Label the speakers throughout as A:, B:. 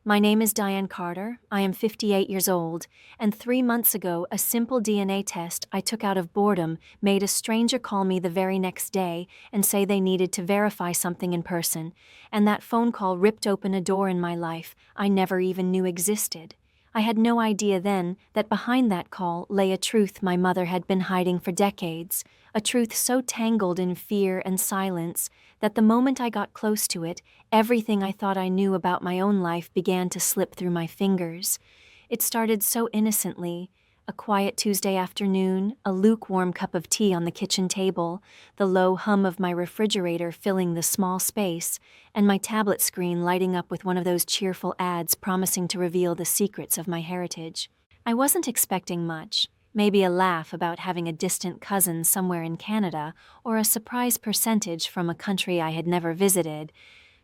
A: My name is Diane Carter. I am 58 years old, and 3 months ago, a simple DNA test I took out of boredom made a stranger call me the very next day and say they needed to verify something in person, and that phone call ripped open a door in my life I never even knew existed. I had no idea then that behind that call lay a truth my mother had been hiding for decades, a truth so tangled in fear and silence that the moment I got close to it, everything I thought I knew about my own life began to slip through my fingers. It started so innocently: a quiet Tuesday afternoon, a lukewarm cup of tea on the kitchen table, the low hum of my refrigerator filling the small space, and my tablet screen lighting up with one of those cheerful ads promising to reveal the secrets of my heritage. I wasn't expecting much. Maybe a laugh about having a distant cousin somewhere in Canada, or a surprise percentage from a country I had never visited,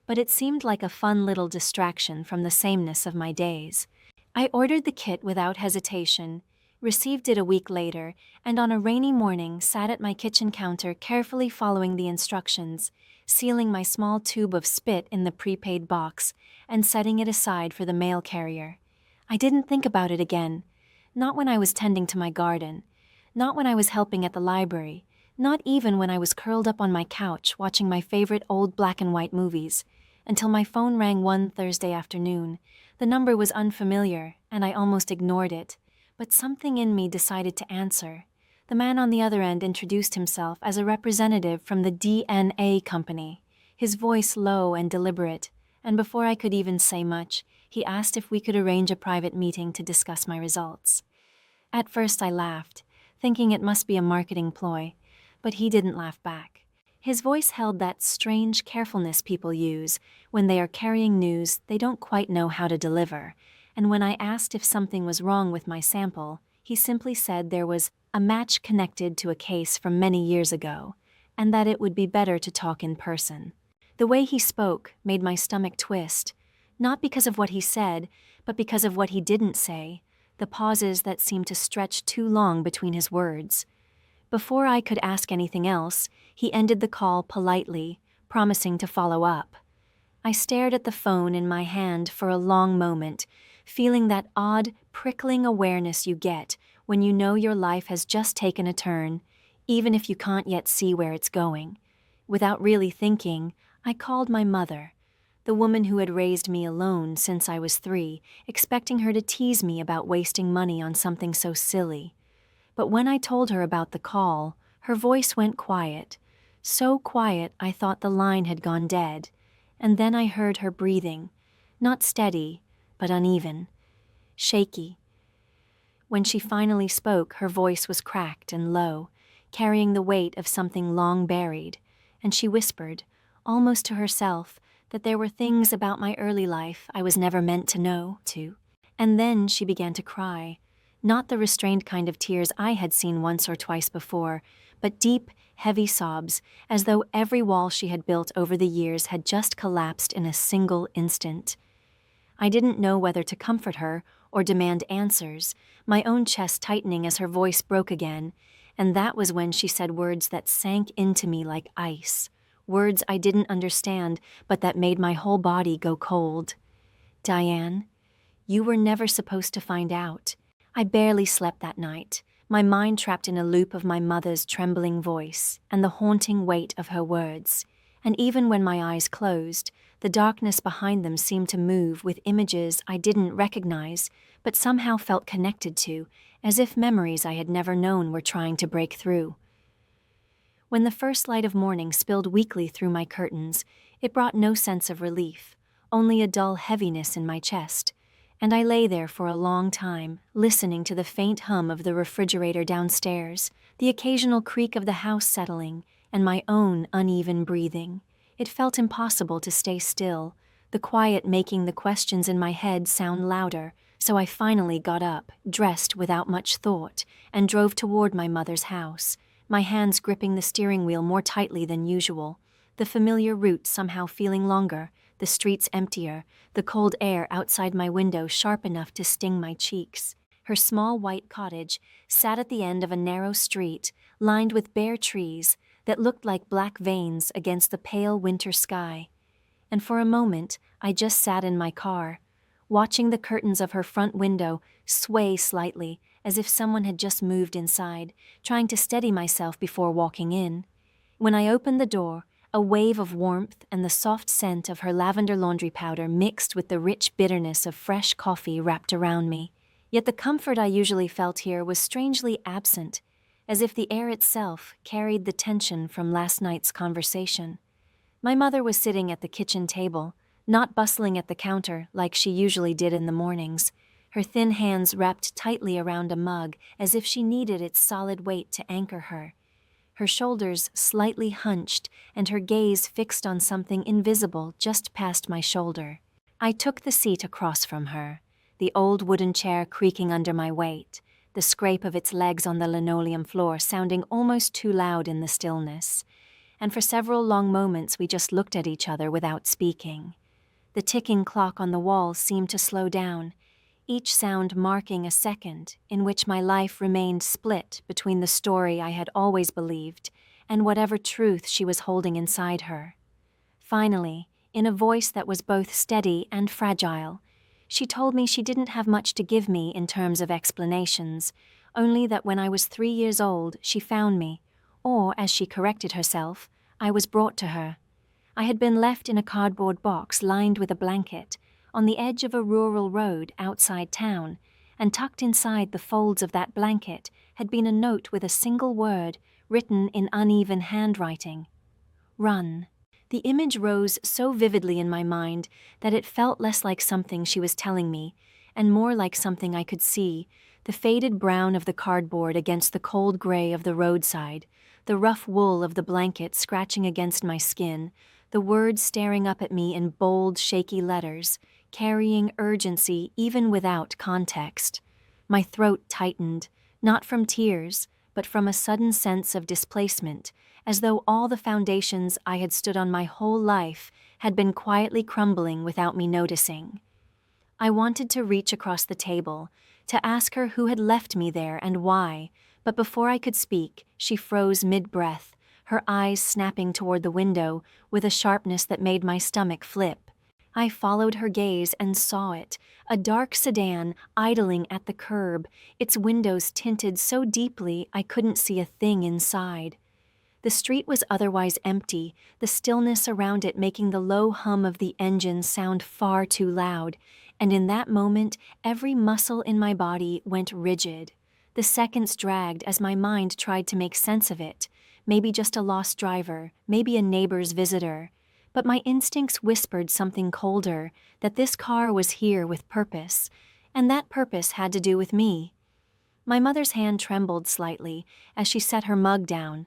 A: but it seemed like a fun little distraction from the sameness of my days. I ordered the kit without hesitation, received it a week later, and on a rainy morning sat at my kitchen counter carefully following the instructions, sealing my small tube of spit in the prepaid box and setting it aside for the mail carrier. I didn't think about it again. Not when I was tending to my garden, not when I was helping at the library, not even when I was curled up on my couch watching my favorite old black and white movies, until my phone rang one Thursday afternoon. The number was unfamiliar, and I almost ignored it, but something in me decided to answer. The man on the other end introduced himself as a representative from the DNA company, his voice low and deliberate, and before I could even say much, he asked if we could arrange a private meeting to discuss my results. At first I laughed, thinking it must be a marketing ploy, but he didn't laugh back. His voice held that strange carefulness people use when they are carrying news they don't quite know how to deliver, and when I asked if something was wrong with my sample, he simply said there was a match connected to a case from many years ago, and that it would be better to talk in person. The way he spoke made my stomach twist, not because of what he said, but because of what he didn't say, the pauses that seemed to stretch too long between his words. Before I could ask anything else, he ended the call politely, promising to follow up. I stared at the phone in my hand for a long moment, feeling that odd, prickling awareness you get when you know your life has just taken a turn, even if you can't yet see where it's going. Without really thinking, I called my mother, the woman who had raised me alone since I was 3, expecting her to tease me about wasting money on something so silly. But when I told her about the call, her voice went quiet, so quiet I thought the line had gone dead, and then I heard her breathing, not steady, but uneven, shaky. When she finally spoke, her voice was cracked and low, carrying the weight of something long buried, and she whispered, almost to herself, that there were things about my early life I was never meant to know, too. And then she began to cry, not the restrained kind of tears I had seen once or twice before, but deep, heavy sobs, as though every wall she had built over the years had just collapsed in a single instant. I didn't know whether to comfort her or demand answers, my own chest tightening as her voice broke again, and that was when she said words that sank into me like ice. Words I didn't understand, but that made my whole body go cold. Diane, you were never supposed to find out. I barely slept that night, my mind trapped in a loop of my mother's trembling voice and the haunting weight of her words. And even when my eyes closed, the darkness behind them seemed to move with images I didn't recognize, but somehow felt connected to, as if memories I had never known were trying to break through. When the first light of morning spilled weakly through my curtains, it brought no sense of relief, only a dull heaviness in my chest, and I lay there for a long time, listening to the faint hum of the refrigerator downstairs, the occasional creak of the house settling, and my own uneven breathing. It felt impossible to stay still, the quiet making the questions in my head sound louder, so I finally got up, dressed without much thought, and drove toward my mother's house, my hands gripping the steering wheel more tightly than usual, the familiar route somehow feeling longer, the streets emptier, the cold air outside my window sharp enough to sting my cheeks. Her small white cottage sat at the end of a narrow street, lined with bare trees that looked like black veins against the pale winter sky. And for a moment, I just sat in my car, watching the curtains of her front window sway slightly, as if someone had just moved inside, trying to steady myself before walking in. When I opened the door, a wave of warmth and the soft scent of her lavender laundry powder mixed with the rich bitterness of fresh coffee wrapped around me. Yet the comfort I usually felt here was strangely absent, as if the air itself carried the tension from last night's conversation. My mother was sitting at the kitchen table, not bustling at the counter like she usually did in the mornings, her thin hands wrapped tightly around a mug as if she needed its solid weight to anchor her. Her shoulders slightly hunched and her gaze fixed on something invisible just past my shoulder. I took the seat across from her, the old wooden chair creaking under my weight, the scrape of its legs on the linoleum floor sounding almost too loud in the stillness. And for several long moments we just looked at each other without speaking. The ticking clock on the wall seemed to slow down, each sound marking a second in which my life remained split between the story I had always believed and whatever truth she was holding inside her. Finally, in a voice that was both steady and fragile, she told me she didn't have much to give me in terms of explanations, only that when I was 3 years old she found me, or, as she corrected herself, I was brought to her. I had been left in a cardboard box lined with a blanket, on the edge of a rural road outside town, and tucked inside the folds of that blanket had been a note with a single word written in uneven handwriting. Run. The image rose so vividly in my mind that it felt less like something she was telling me, and more like something I could see, the faded brown of the cardboard against the cold gray of the roadside, the rough wool of the blanket scratching against my skin, the words staring up at me in bold, shaky letters, carrying urgency even without context. My throat tightened, not from tears, but from a sudden sense of displacement, as though all the foundations I had stood on my whole life had been quietly crumbling without me noticing. I wanted to reach across the table, to ask her who had left me there and why, but before I could speak, she froze mid-breath, her eyes snapping toward the window with a sharpness that made my stomach flip. I followed her gaze and saw it, a dark sedan idling at the curb, its windows tinted so deeply I couldn't see a thing inside. The street was otherwise empty, the stillness around it making the low hum of the engine sound far too loud, and in that moment every muscle in my body went rigid. The seconds dragged as my mind tried to make sense of it, maybe just a lost driver, maybe a neighbor's visitor. But my instincts whispered something colder, that this car was here with purpose, and that purpose had to do with me. My mother's hand trembled slightly as she set her mug down,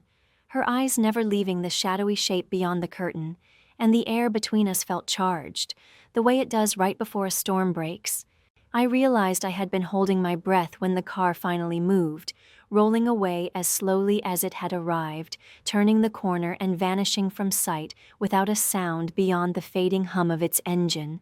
A: her eyes never leaving the shadowy shape beyond the curtain, and the air between us felt charged, the way it does right before a storm breaks. I realized I had been holding my breath when the car finally moved, rolling away as slowly as it had arrived, turning the corner and vanishing from sight without a sound beyond the fading hum of its engine.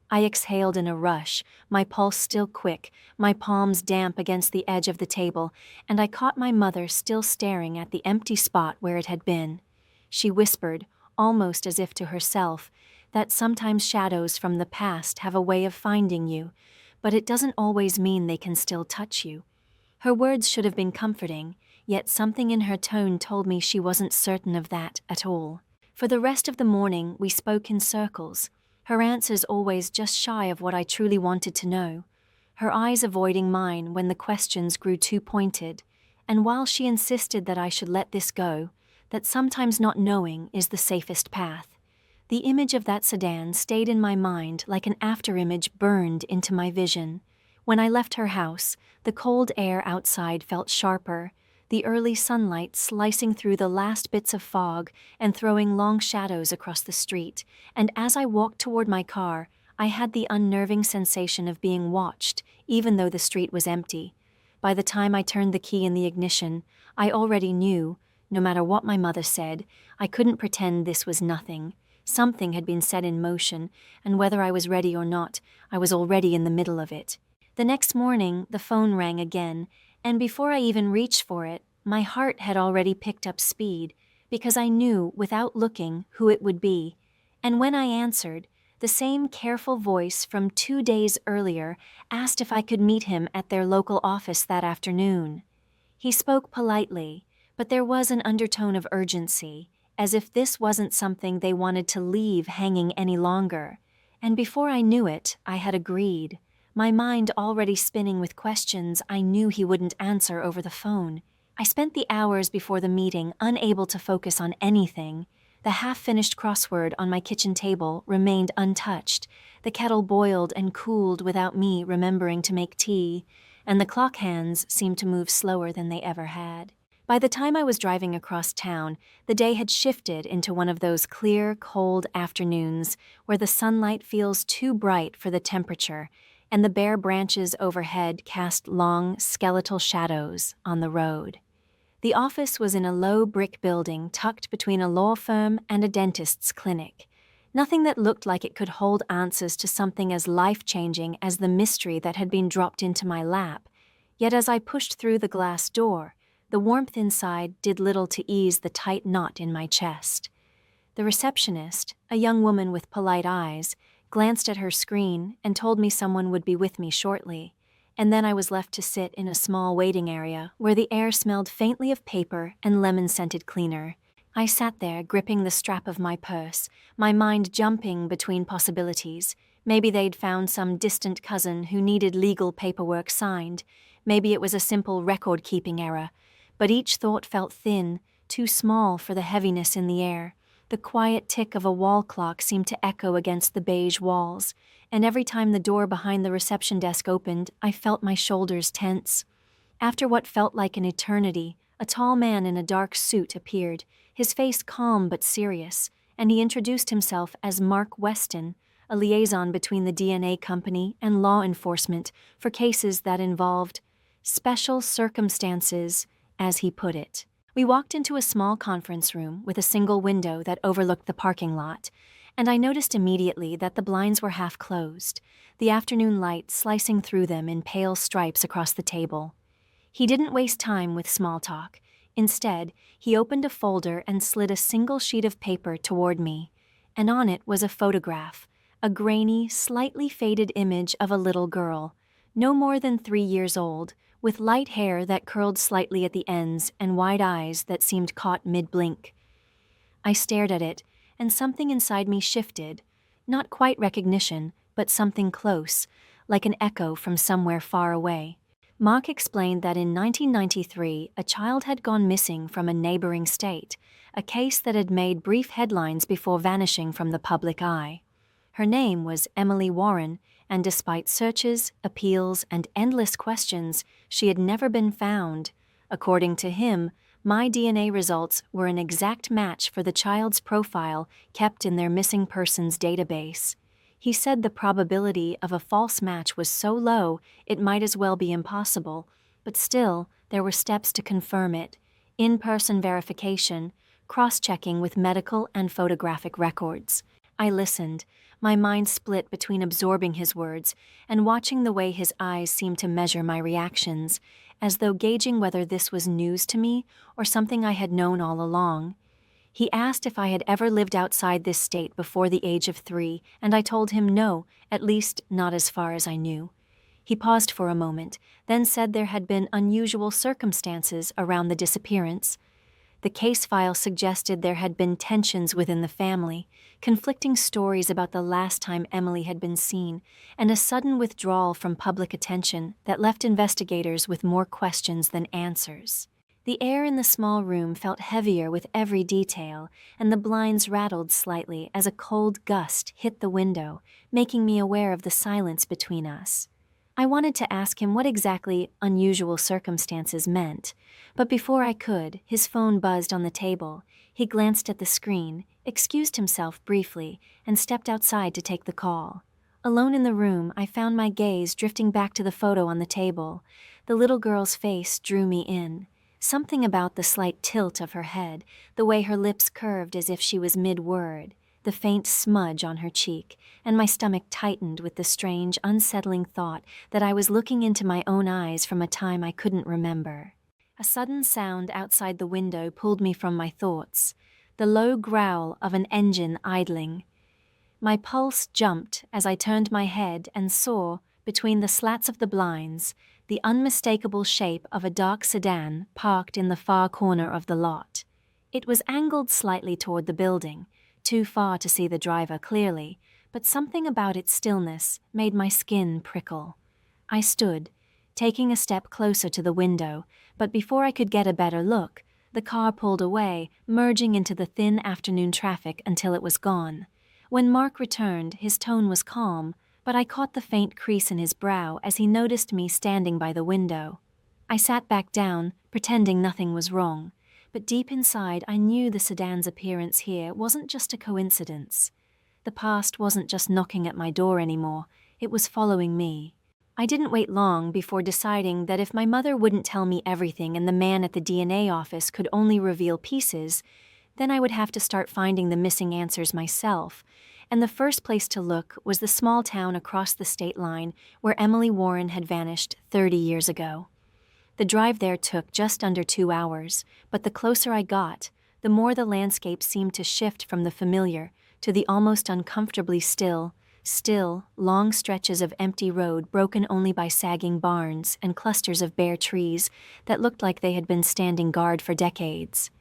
A: I exhaled in a rush, my pulse still quick, my palms damp against the edge of the table, and I caught my mother still staring at the empty spot where it had been. She whispered, almost as if to herself, that sometimes shadows from the past have a way of finding you, but it doesn't always mean they can still touch you. Her words should have been comforting, yet something in her tone told me she wasn't certain of that at all. For the rest of the morning, we spoke in circles, her answers always just shy of what I truly wanted to know, her eyes avoiding mine when the questions grew too pointed, and while she insisted that I should let this go, that sometimes not knowing is the safest path, the image of that sedan stayed in my mind like an afterimage burned into my vision. When I left her house, the cold air outside felt sharper, the early sunlight slicing through the last bits of fog and throwing long shadows across the street, and as I walked toward my car, I had the unnerving sensation of being watched, even though the street was empty. By the time I turned the key in the ignition, I already knew, no matter what my mother said, I couldn't pretend this was nothing. Something had been set in motion, and whether I was ready or not, I was already in the middle of it. The next morning, the phone rang again, and before I even reached for it, my heart had already picked up speed, because I knew, without looking, who it would be. And when I answered, The same careful voice from 2 days earlier asked if I could meet him at their local office that afternoon. He spoke politely, but there was an undertone of urgency, as if this wasn't something they wanted to leave hanging any longer. And before I knew it, I had agreed, my mind already spinning with questions I knew he wouldn't answer over the phone. I spent the hours before the meeting unable to focus on anything. The half-finished crossword on my kitchen table remained untouched. The kettle boiled and cooled without me remembering to make tea, and the clock hands seemed to move slower than they ever had. By the time I was driving across town, the day had shifted into one of those clear, cold afternoons where the sunlight feels too bright for the temperature, and the bare branches overhead cast long, skeletal shadows on the road. The office was in a low brick building tucked between a law firm and a dentist's clinic. Nothing that looked like it could hold answers to something as life-changing as the mystery that had been dropped into my lap. Yet as I pushed through the glass door, the warmth inside did little to ease the tight knot in my chest. The receptionist, a young woman with polite eyes, glanced at her screen and told me someone would be with me shortly, and then I was left to sit in a small waiting area where the air smelled faintly of paper and lemon-scented cleaner. I sat there gripping the strap of my purse, my mind jumping between possibilities. Maybe they'd found some distant cousin who needed legal paperwork signed. Maybe it was a simple record-keeping error. But each thought felt thin, too small for the heaviness in the air. The quiet tick of a wall clock seemed to echo against the beige walls, and every time the door behind the reception desk opened, I felt my shoulders tense. After what felt like an eternity, a tall man in a dark suit appeared, his face calm but serious, and he introduced himself as Mark Weston, a liaison between the DNA company and law enforcement for cases that involved special circumstances, as he put it. We walked into a small conference room with a single window that overlooked the parking lot, and I noticed immediately that the blinds were half closed, the afternoon light slicing through them in pale stripes across the table. He didn't waste time with small talk. Instead, he opened a folder and slid a single sheet of paper toward me, and on it was a photograph, a grainy, slightly faded image of a little girl, no more than 3 years old, with light hair that curled slightly at the ends and wide eyes that seemed caught mid-blink. I stared at it, and something inside me shifted, not quite recognition, but something close, like an echo from somewhere far away. Mark explained that in 1993, a child had gone missing from a neighboring state, a case that had made brief headlines before vanishing from the public eye. Her name was Emily Warren, and despite searches, appeals, and endless questions, she had never been found. According to him, my DNA results were an exact match for the child's profile kept in their missing persons database. He said the probability of a false match was so low it might as well be impossible, but still, there were steps to confirm it: in-person verification, cross-checking with medical and photographic records. I listened, my mind split between absorbing his words and watching the way his eyes seemed to measure my reactions, as though gauging whether this was news to me or something I had known all along. He asked if I had ever lived outside this state before the age of 3, and I told him no, at least not as far as I knew. He paused for a moment, then said there had been unusual circumstances around the disappearance. The case file suggested there had been tensions within the family, conflicting stories about the last time Emily had been seen, and a sudden withdrawal from public attention that left investigators with more questions than answers. The air in the small room felt heavier with every detail, and the blinds rattled slightly as a cold gust hit the window, making me aware of the silence between us. I wanted to ask him what exactly unusual circumstances meant, but before I could, his phone buzzed on the table. He glanced at the screen, excused himself briefly, and stepped outside to take the call. Alone in the room, I found my gaze drifting back to the photo on the table. The little girl's face drew me in. Something about the slight tilt of her head, the way her lips curved as if she was mid-word, the faint smudge on her cheek, and my stomach tightened with the strange, unsettling thought that I was looking into my own eyes from a time I couldn't remember. A sudden sound outside the window pulled me from my thoughts, the low growl of an engine idling. My pulse jumped as I turned my head and saw, between the slats of the blinds, the unmistakable shape of a dark sedan parked in the far corner of the lot. It was angled slightly toward the building, too far to see the driver clearly, but something about its stillness made my skin prickle. I stood, taking a step closer to the window, but before I could get a better look, the car pulled away, merging into the thin afternoon traffic until it was gone. When Mark returned, his tone was calm, but I caught the faint crease in his brow as he noticed me standing by the window. I sat back down, pretending nothing was wrong, but deep inside I knew the sedan's appearance here wasn't just a coincidence. The past wasn't just knocking at my door anymore, it was following me. I didn't wait long before deciding that if my mother wouldn't tell me everything and the man at the DNA office could only reveal pieces, then I would have to start finding the missing answers myself. And the first place to look was the small town across the state line where Emily Warren had vanished 30 years ago. The drive there took just under 2 hours, but the closer I got, the more the landscape seemed to shift from the familiar to the almost uncomfortably still, long stretches of empty road broken only by sagging barns and clusters of bare trees that looked like they had been standing guard for decades.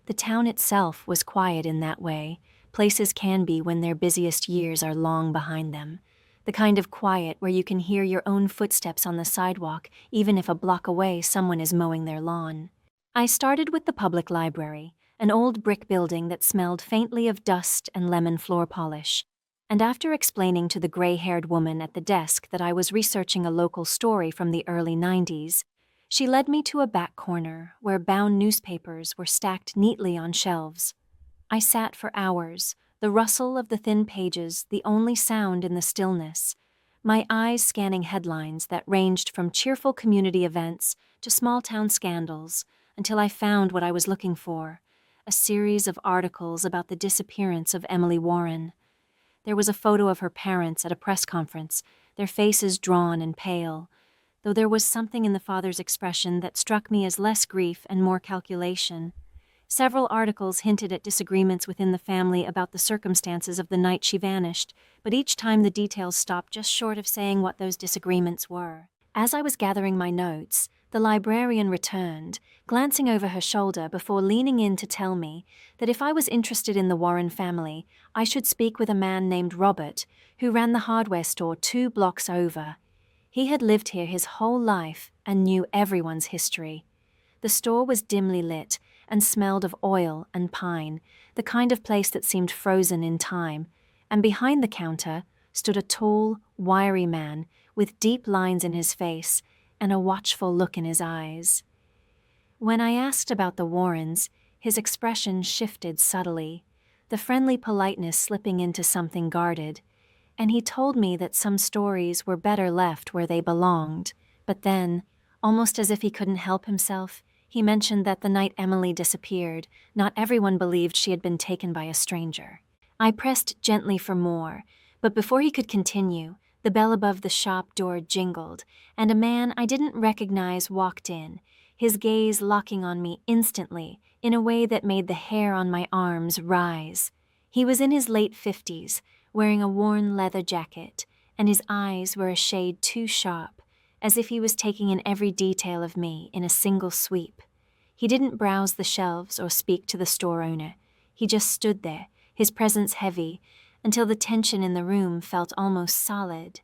A: The town itself was quiet in that way. Places can be when their busiest years are long behind them. The kind of quiet where you can hear your own footsteps on the sidewalk, even if a block away someone is mowing their lawn. I started with the public library, an old brick building that smelled faintly of dust and lemon floor polish. And after explaining to the gray-haired woman at the desk that I was researching a local story from the early 90s, she led me to a back corner where bound newspapers were stacked neatly on shelves. I sat for hours, the rustle of the thin pages the only sound in the stillness, my eyes scanning headlines that ranged from cheerful community events to small-town scandals until I found what I was looking for, a series of articles about the disappearance of Emily Warren. There was a photo of her parents at a press conference, their faces drawn and pale, though there was something in the father's expression that struck me as less grief and more calculation. Several articles hinted at disagreements within the family about the circumstances of the night she vanished, but each time the details stopped just short of saying what those disagreements were. As I was gathering my notes, the librarian returned, glancing over her shoulder before leaning in to tell me that if I was interested in the Warren family, I should speak with a man named Robert, who ran the hardware store 2 blocks over. He had lived here his whole life and knew everyone's history. The store was dimly lit and smelled of oil and pine, the kind of place that seemed frozen in time, and behind the counter stood a tall, wiry man with deep lines in his face and a watchful look in his eyes. When I asked about the Warrens, his expression shifted subtly, the friendly politeness slipping into something guarded, and he told me that some stories were better left where they belonged. But then, almost as if he couldn't help himself, he mentioned that the night Emily disappeared, not everyone believed she had been taken by a stranger. I pressed gently for more, but before he could continue, the bell above the shop door jingled, and a man I didn't recognize walked in, his gaze locking on me instantly in a way that made the hair on my arms rise. He was in his late 50s, wearing a worn leather jacket, and his eyes were a shade too sharp, as if he was taking in every detail of me in a single sweep. He didn't browse the shelves or speak to the store owner. He just stood there, his presence heavy, until the tension in the room felt almost solid.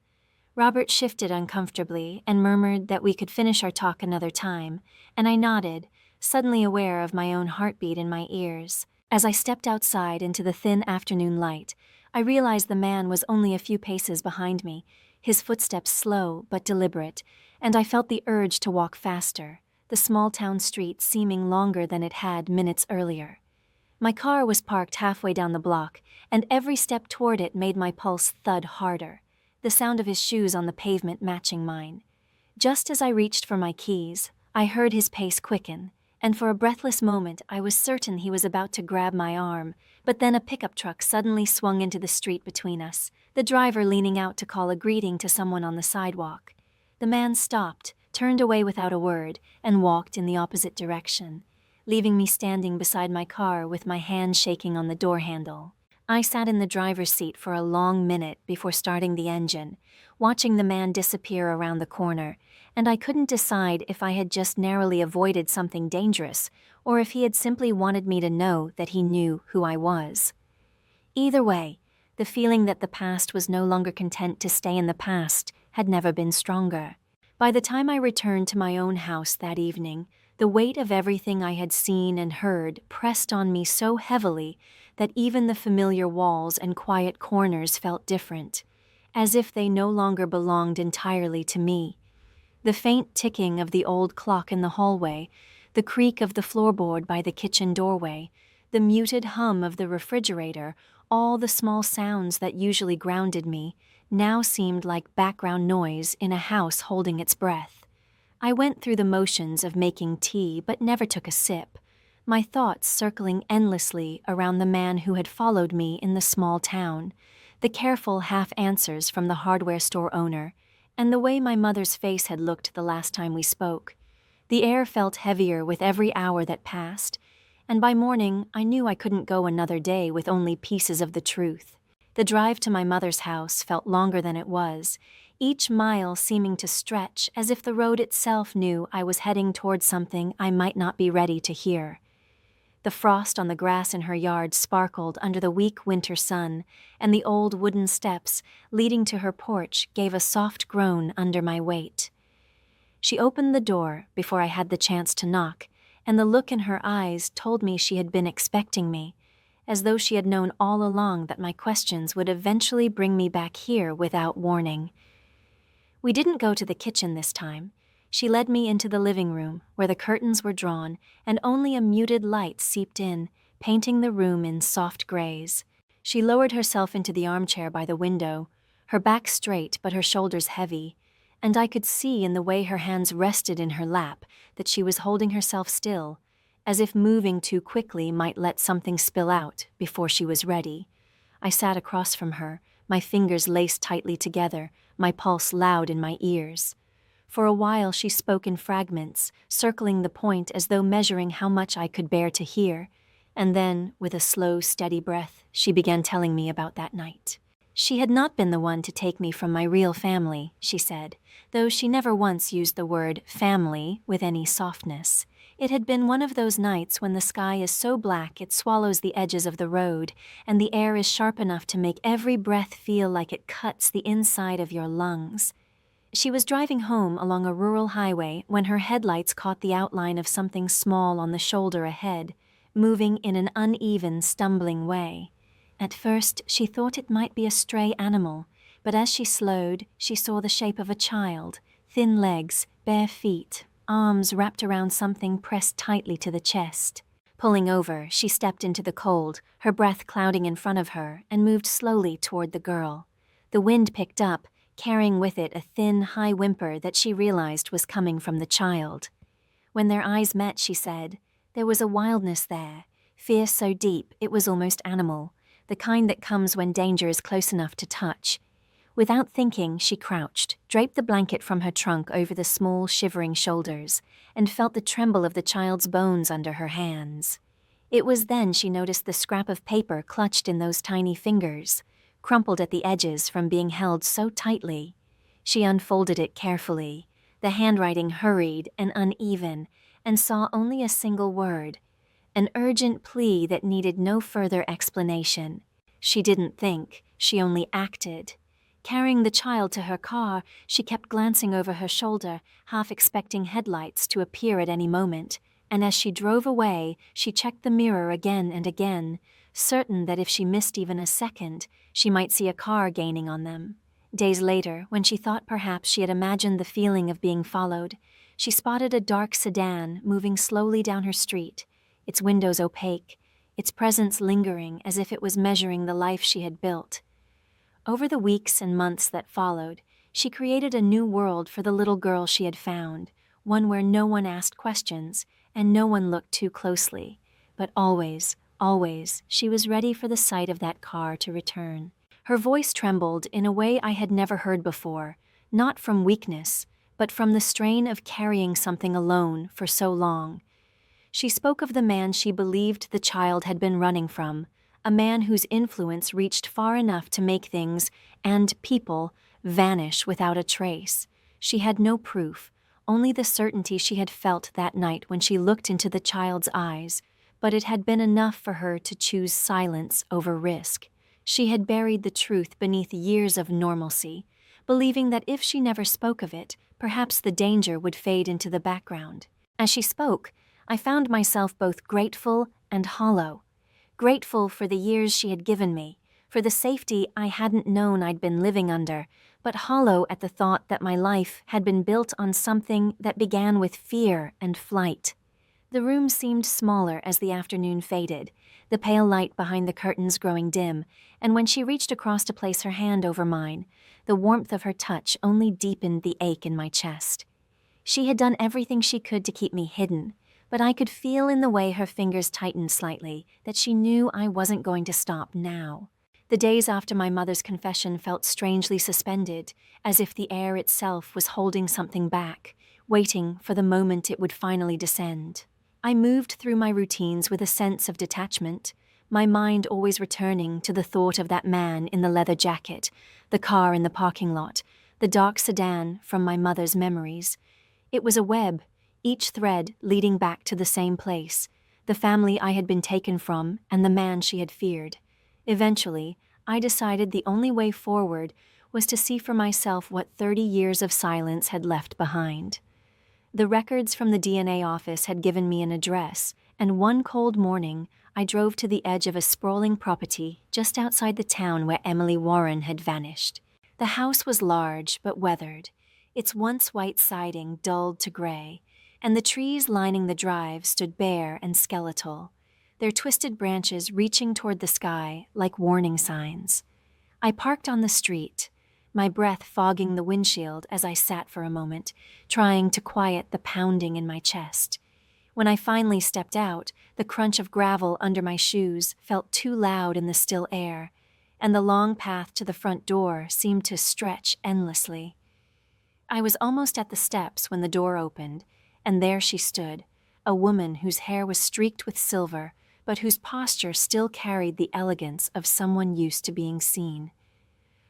A: Robert shifted uncomfortably and murmured that we could finish our talk another time, and I nodded, suddenly aware of my own heartbeat in my ears. As I stepped outside into the thin afternoon light, I realized the man was only a few paces behind me, his footsteps slow but deliberate, and I felt the urge to walk faster, the small-town street seeming longer than it had minutes earlier. My car was parked halfway down the block, and every step toward it made my pulse thud harder, the sound of his shoes on the pavement matching mine. Just as I reached for my keys, I heard his pace quicken, and for a breathless moment I was certain he was about to grab my arm, but then a pickup truck suddenly swung into the street between us, the driver leaning out to call a greeting to someone on the sidewalk. The man stopped, turned away without a word, and walked in the opposite direction, leaving me standing beside my car with my hand shaking on the door handle. I sat in the driver's seat for a long minute before starting the engine, watching the man disappear around the corner, and I couldn't decide if I had just narrowly avoided something dangerous or if he had simply wanted me to know that he knew who I was. Either way, the feeling that the past was no longer content to stay in the past had never been stronger. By the time I returned to my own house that evening, the weight of everything I had seen and heard pressed on me so heavily that even the familiar walls and quiet corners felt different, as if they no longer belonged entirely to me. The faint ticking of the old clock in the hallway, the creak of the floorboard by the kitchen doorway, the muted hum of the refrigerator, all the small sounds that usually grounded me, now seemed like background noise in a house holding its breath. I went through the motions of making tea but never took a sip, my thoughts circling endlessly around the man who had followed me in the small town, the careful half-answers from the hardware store owner, and the way my mother's face had looked the last time we spoke. The air felt heavier with every hour that passed, and by morning I knew I couldn't go another day with only pieces of the truth. The drive to my mother's house felt longer than it was, each mile seeming to stretch as if the road itself knew I was heading towards something I might not be ready to hear. The frost on the grass in her yard sparkled under the weak winter sun, and the old wooden steps leading to her porch gave a soft groan under my weight. She opened the door before I had the chance to knock, and the look in her eyes told me she had been expecting me, as though she had known all along that my questions would eventually bring me back here without warning. We didn't go to the kitchen this time. She led me into the living room, where the curtains were drawn and only a muted light seeped in, painting the room in soft grays. She lowered herself into the armchair by the window, her back straight but her shoulders heavy, and I could see in the way her hands rested in her lap that she was holding herself still, as if moving too quickly might let something spill out before she was ready. I sat across from her, my fingers laced tightly together, my pulse loud in my ears. For a while she spoke in fragments, circling the point as though measuring how much I could bear to hear, and then, with a slow, steady breath, she began telling me about that night. She had not been the one to take me from my real family, she said, though she never once used the word family with any softness. It had been one of those nights when the sky is so black it swallows the edges of the road, and the air is sharp enough to make every breath feel like it cuts the inside of your lungs. She was driving home along a rural highway when her headlights caught the outline of something small on the shoulder ahead, moving in an uneven, stumbling way. At first, she thought it might be a stray animal, but as she slowed, she saw the shape of a child, thin legs, bare feet, arms wrapped around something pressed tightly to the chest. Pulling over, she stepped into the cold, her breath clouding in front of her, and moved slowly toward the girl. The wind picked up, carrying with it a thin, high whimper that she realized was coming from the child. When their eyes met, she said, there was a wildness there, fear so deep it was almost animal, the kind that comes when danger is close enough to touch. Without thinking, she crouched, draped the blanket from her trunk over the small, shivering shoulders, and felt the tremble of the child's bones under her hands. It was then she noticed the scrap of paper clutched in those tiny fingers, crumpled at the edges from being held so tightly. She unfolded it carefully, the handwriting hurried and uneven, and saw only a single word, an urgent plea that needed no further explanation. She didn't think, she only acted. Carrying the child to her car, she kept glancing over her shoulder, half expecting headlights to appear at any moment, and as she drove away, she checked the mirror again and again, certain that if she missed even a second, she might see a car gaining on them. Days later, when she thought perhaps she had imagined the feeling of being followed, she spotted a dark sedan moving slowly down her street, its windows opaque, its presence lingering as if it was measuring the life she had built. Over the weeks and months that followed, she created a new world for the little girl she had found, one where no one asked questions and no one looked too closely. But always, always, she was ready for the sight of that car to return. Her voice trembled in a way I had never heard before, not from weakness, but from the strain of carrying something alone for so long. She spoke of the man she believed the child had been running from, a man whose influence reached far enough to make things, and people, vanish without a trace. She had no proof, only the certainty she had felt that night when she looked into the child's eyes, but it had been enough for her to choose silence over risk. She had buried the truth beneath years of normalcy, believing that if she never spoke of it, perhaps the danger would fade into the background. As she spoke, I found myself both grateful and hollow. Grateful for the years she had given me, for the safety I hadn't known I'd been living under, but hollow at the thought that my life had been built on something that began with fear and flight. The room seemed smaller as the afternoon faded, the pale light behind the curtains growing dim, and when she reached across to place her hand over mine, the warmth of her touch only deepened the ache in my chest. She had done everything she could to keep me hidden, but I could feel in the way her fingers tightened slightly that she knew I wasn't going to stop now. The days after my mother's confession felt strangely suspended, as if the air itself was holding something back, waiting for the moment it would finally descend. I moved through my routines with a sense of detachment, my mind always returning to the thought of that man in the leather jacket, the car in the parking lot, the dark sedan from my mother's memories. It was a web, each thread leading back to the same place, the family I had been taken from and the man she had feared. Eventually, I decided the only way forward was to see for myself what 30 years of silence had left behind. The records from the DNA office had given me an address, and one cold morning, I drove to the edge of a sprawling property just outside the town where Emily Warren had vanished. The house was large but weathered, its once white siding dulled to gray, and the trees lining the drive stood bare and skeletal, their twisted branches reaching toward the sky like warning signs. I parked on the street, my breath fogging the windshield as I sat for a moment, trying to quiet the pounding in my chest. When I finally stepped out, the crunch of gravel under my shoes felt too loud in the still air, and the long path to the front door seemed to stretch endlessly. I was almost at the steps when the door opened, and there she stood, a woman whose hair was streaked with silver, but whose posture still carried the elegance of someone used to being seen.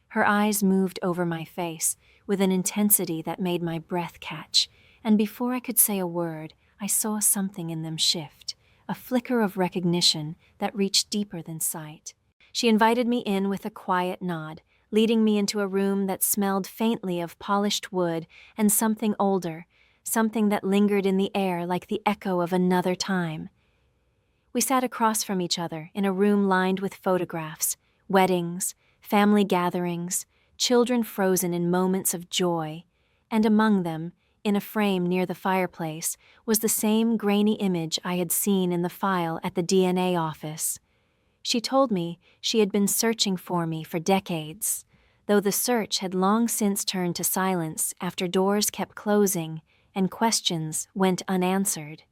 A: Her eyes moved over my face with an intensity that made my breath catch, and before I could say a word, I saw something in them shift, a flicker of recognition that reached deeper than sight. She invited me in with a quiet nod, leading me into a room that smelled faintly of polished wood and something older, something that lingered in the air like the echo of another time. We sat across from each other in a room lined with photographs, weddings, family gatherings, children frozen in moments of joy, and among them, in a frame near the fireplace, was the same grainy image I had seen in the file at the DNA office. She told me she had been searching for me for decades, though the search had long since turned to silence after doors kept closing and questions went unanswered.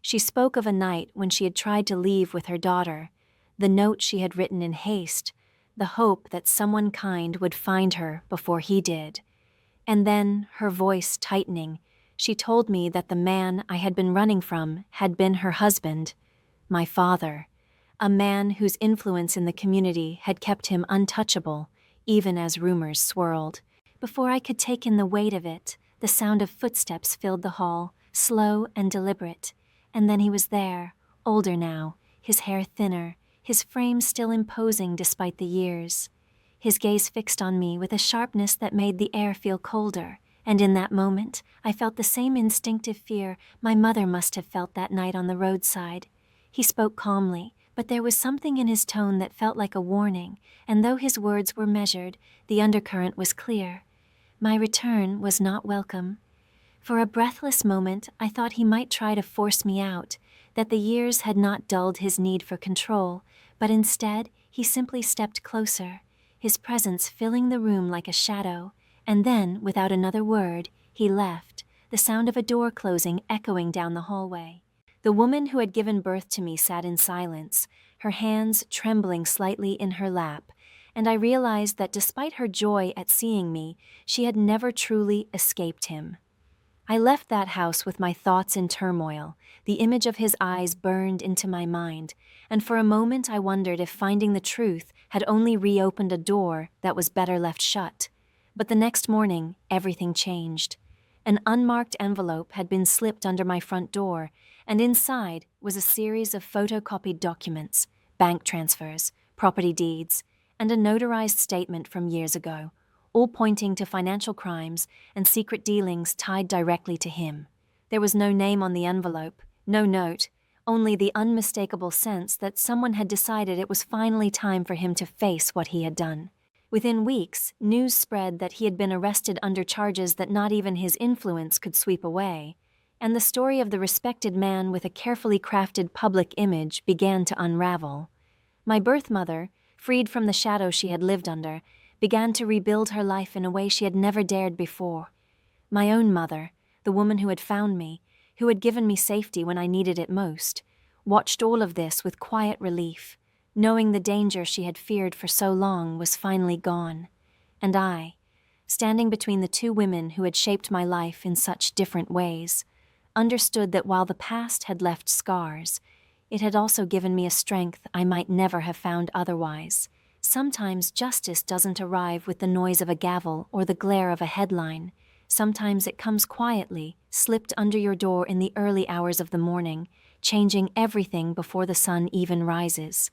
A: She spoke of a night when she had tried to leave with her daughter, the note she had written in haste, the hope that someone kind would find her before he did. And then, her voice tightening, she told me that the man I had been running from had been her husband, my father, a man whose influence in the community had kept him untouchable, even as rumors swirled. Before I could take in the weight of it, the sound of footsteps filled the hall, slow and deliberate, and then he was there, older now, his hair thinner, his frame still imposing despite the years. His gaze fixed on me with a sharpness that made the air feel colder, and in that moment, I felt the same instinctive fear my mother must have felt that night on the roadside. He spoke calmly, but there was something in his tone that felt like a warning, and though his words were measured, the undercurrent was clear. My return was not welcome. For a breathless moment, I thought he might try to force me out, that the years had not dulled his need for control, but instead, he simply stepped closer, his presence filling the room like a shadow, and then, without another word, he left, the sound of a door closing echoing down the hallway. The woman who had given birth to me sat in silence, her hands trembling slightly in her lap, and I realized that despite her joy at seeing me, she had never truly escaped him. I left that house with my thoughts in turmoil. The image of his eyes burned into my mind, and for a moment I wondered if finding the truth had only reopened a door that was better left shut. But the next morning, everything changed. An unmarked envelope had been slipped under my front door, and inside was a series of photocopied documents, bank transfers, property deeds, and a notarized statement from years ago, all pointing to financial crimes and secret dealings tied directly to him. There was no name on the envelope, no note, only the unmistakable sense that someone had decided it was finally time for him to face what he had done. Within weeks, news spread that he had been arrested under charges that not even his influence could sweep away, and the story of the respected man with a carefully crafted public image began to unravel. My birth mother, freed from the shadow she had lived under, began to rebuild her life in a way she had never dared before. My own mother, the woman who had found me, who had given me safety when I needed it most, watched all of this with quiet relief, knowing the danger she had feared for so long was finally gone. And I, standing between the two women who had shaped my life in such different ways, understood that while the past had left scars, it had also given me a strength I might never have found otherwise. Sometimes justice doesn't arrive with the noise of a gavel or the glare of a headline. Sometimes it comes quietly, slipped under your door in the early hours of the morning, changing everything before the sun even rises.